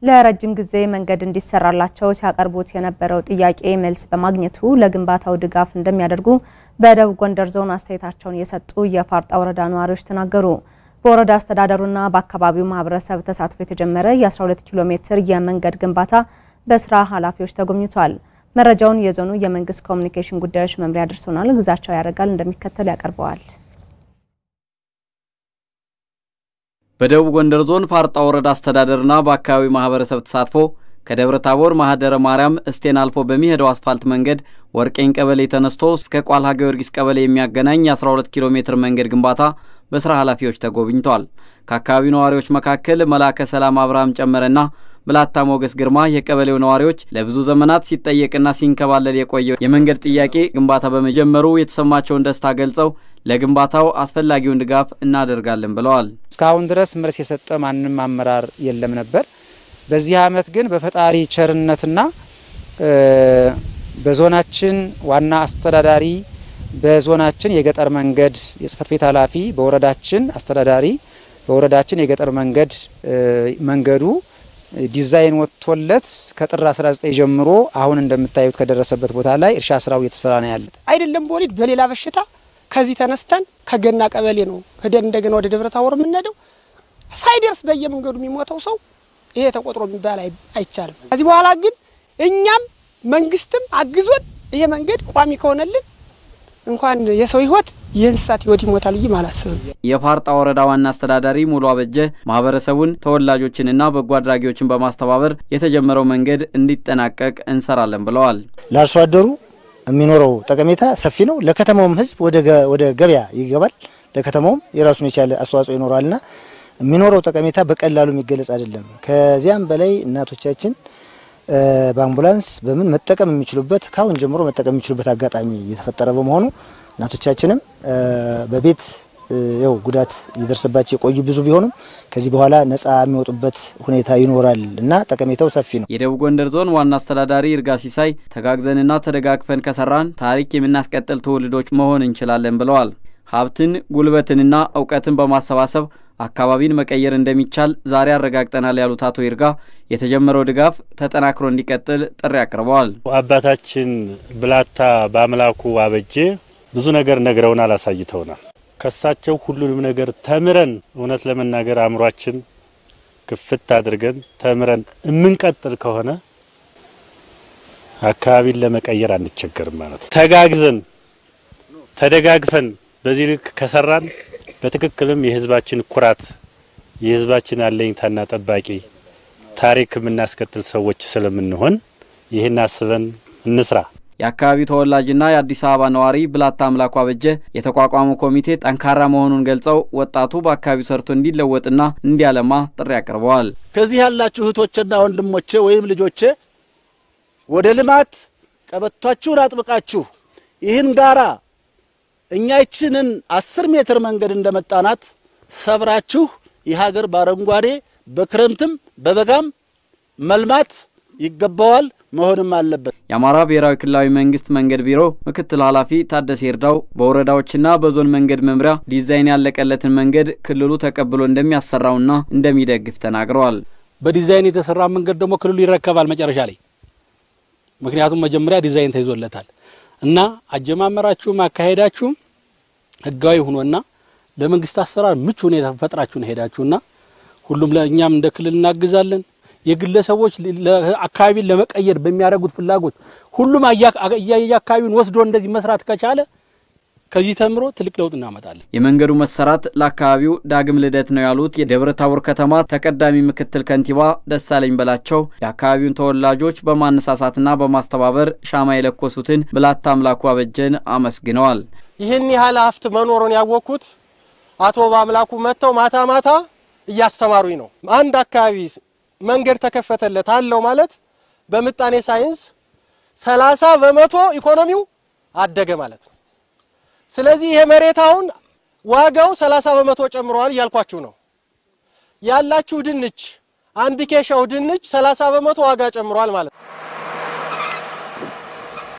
ለረጅም ጊዜ መንገድ እንዲሰራላቸው ሲያቀርቡት የነበረው ጥያቄ መልስ በማግኘቱ ለግንባታው ድጋፍ እንደሚያደርጉ በደቡብ ጎንደር ዞን አስተያየታቸውን የሰጡ የፋርጣ ወረዳ ነዋሪዎች ተናገሩ። በወረዳ አስተዳደሩና በአካባቢው ማህበረሰብ ተሳትፎ የተጀመረ የ12 ኪሎ ሜትር የመንገድ ግንባታ በስራ ኃላፊዎች ተጎብኝቷል። መረጃውን የዞኑ የመንግስት ኮሙኒኬሽን ጉዳዮች መምሪያ አድርሶናል። ግዛቸው ያረጋል እንደሚከተል ያቀርበዋል። በደቡብ ጎንደር ዞን ፋርጣ ወረዳ አስተዳደርና በአካባቢው ማህበረሰብ ተሳትፎ ከደብረ ታቦር ማህደረ ማርያም እስቴን አልፎ በሚሄደው አስፋልት መንገድ ወርቄን ቀበሌ ተነስቶ እስከ ቋልሃ ጊዮርጊስ ቀበሌ የሚያገናኝ 12 ኪሎ ሜትር መንገድ ግንባታ በስራ ኃላፊዎች ተጎብኝቷል። ከአካባቢው ነዋሪዎች መካከል መላከ ሰላም አብርሃም ጨመረና ብላታ ሞገስ ግርማ የቀበሌው ነዋሪዎች ለብዙ ዘመናት ሲጠየቅና ሲንከባለል የቆየው የመንገድ ጥያቄ ግንባታ በመጀመሩ የተሰማቸውን ደስታ ገልጸው ለግንባታው አስፈላጊውን ድጋፍ እናደርጋለን ብለዋል። እስካሁን ድረስ መልስ የሰጠ ማንንም አመራር የለም ነበር። በዚህ አመት ግን በፈጣሪ ቸርነትና በዞናችን ዋና አስተዳዳሪ በዞናችን የገጠር መንገድ የጽፈት ቤት ኃላፊ በወረዳችን አስተዳዳሪ በወረዳችን የገጠር መንገዱ ዲዛይን ወጥቶለት ከጥር 19 ጀምሮ አሁን እንደምታዩት ከደረሰበት ቦታ ላይ እርሻ ስራው እየተሰራ ነው ያለው። አይደለም ቦሊድ በሌላ በሽታ ከዚህ ተነስተን ከገና ቀበሌ ነው ሄደን እንደገና ወደ ደብረ ታቦር የምንሄደው ሳይደርስ በየመንገዱ የሚሞተው ሰው ይሄ ተቆጥሮ የሚባል አይቻልም። ከዚህ በኋላ ግን እኛም መንግስትም አግዞን ይሄ መንገድ ቋሚ ከሆነልን እንኳን የሰው ህይወት የእንስሳት ህይወት ይሞታል ይማላስብ። የፋርጣ ወረዳ ዋና አስተዳዳሪ ሙሉ አበጀ ማህበረሰቡን ተወላጆችንና በጎ አድራጊዎችን በማስተባበር የተጀመረው መንገድ እንዲጠናቀቅ እንሰራለን ብለዋል። ለአርሶ አደሩ የሚኖረው ጠቀሜታ ሰፊ ነው። ለከተማውም ህዝብ ወደ ገበያ ይገባል። ለከተማውም የራሱን የቻለ አስተዋጽኦ ይኖራልና የሚኖረው ጠቀሜታ በቀላሉ የሚገለጽ አይደለም። ከዚያም በላይ እናቶቻችን በአምቡላንስ በምን መጠቀም የሚችሉበት ካሁን ጀምሮ መጠቀም የሚችሉበት አጋጣሚ እየተፈጠረ በመሆኑ እናቶቻችንም በቤት ጉዳት ይደርስባቸው የቆዩ ብዙ ቢሆንም ከዚህ በኋላ ነፃ የሚወጡበት ሁኔታ ይኖራል እና ጠቀሜታው ሰፊ ነው። የደቡብ ጎንደር ዞን ዋና አስተዳዳሪ ይርጋ ሲሳይ ተጋግዘንና ተደጋግፈን ከሰራን ታሪክ የምናስቀጥል ትውልዶች መሆን እንችላለን ብለዋል። ሀብትን ጉልበትንና ዕውቀትን በማሰባሰብ አካባቢን መቀየር እንደሚቻል ዛሬ አረጋግጠናል ያሉት አቶ ይርጋ የተጀመረው ድጋፍ ተጠናክሮ እንዲቀጥል ጥሪ አቅርበዋል። አባታችን ብላታ በአምላኩ አበጀ ብዙ ነገር ነግረውናል፣ አሳይተውናል። ከሳቸው ሁሉንም ነገር ተምረን እውነት ለመናገር አምሯችን ክፍት አድርገን ተምረን እምንቀጥል ከሆነ አካባቢን ለመቀየር አንቸገርም ማለት ነው። ተጋግዘን ተደጋግፈን በዚህ ልክ ከሰራን በትክክልም የህዝባችን ኩራት የህዝባችን አለኝታና ጠባቂ ታሪክ የምናስቀጥል ሰዎች ስለምንሆን ይሄን አስበን እንስራ። የአካባቢው ተወላጅና የአዲስ አበባ ነዋሪ ብላታ አምላኩ አበጀ የተቋቋመው ኮሚቴ ጠንካራ መሆኑን ገልጸው ወጣቱ በአካባቢው ሰርቶ እንዲለወጥና እንዲያለማ ጥሪ አቅርበዋል። ከዚህ ያላችሁ እህቶችና ወንድሞቼ ወይም ልጆቼ ወደ ልማት ቀበቷችሁን አጥብቃችሁ ይህን ጋራ እኛችንን 10 ሜትር መንገድ እንደመጣናት ሰብራችሁ የሀገር ባረንጓዴ በክረምትም በበጋም መልማት ይገባዋል መሆንም አለበት። የአማራ ብሔራዊ ክልላዊ መንግስት መንገድ ቢሮ ምክትል ኃላፊ ታደሰ ይርዳው በወረዳዎችና በዞን መንገድ መምሪያ ዲዛይን ያለቀለትን መንገድ ክልሉ ተቀብሎ እንደሚያሰራውና እንደሚደግፍ ተናግረዋል። በዲዛይን የተሰራ መንገድ ደግሞ ክልሉ ይረከባል መጨረሻ ላይ። ምክንያቱም መጀመሪያ ዲዛይን ተይዞለታል እና አጀማመራችሁም አካሄዳችሁም ህጋዊ ሆኖና ለመንግስት አሰራር ምቹ ሁኔታ ፈጥራችሁን ሄዳችሁና ሁሉም ለኛም እንደ ክልል እናግዛለን። የግለሰቦች አካባቢን ለመቀየር በሚያደርጉት ፍላጎት ሁሉም አካባቢውን ወስዶ እንደዚህ መስራት ከቻለ ከዚህ ተምሮ ትልቅ ለውጥ እናመጣለን። የመንገዱ መሰራት ለአካባቢው ዳግም ልደት ነው ያሉት የደብረ ታቦር ከተማ ተቀዳሚ ምክትል ከንቲባ ደሳለኝ በላቸው የአካባቢውን ተወላጆች በማነሳሳትና በማስተባበር ሻማ የለኮሱትን ብላታ አምላኩ አበጀን አመስግነዋል። ይህን ያህል ሀብት መኖሩን ያወቁት አቶ ባምላኩ መተው ማታ እያስተማሩኝ ነው። አንድ አካባቢ መንገድ ተከፈተለት አለው ማለት በምጣኔ ሳይንስ 30% ኢኮኖሚው አደገ ማለት ነው። ስለዚህ ይሄ መሬት አሁን ዋጋው 30% ጨምሯል ያልኳችሁ ነው። ያላችሁ ድንች አንድ ኬሻው ድንች 30% ዋጋ ጨምሯል ማለት ነው።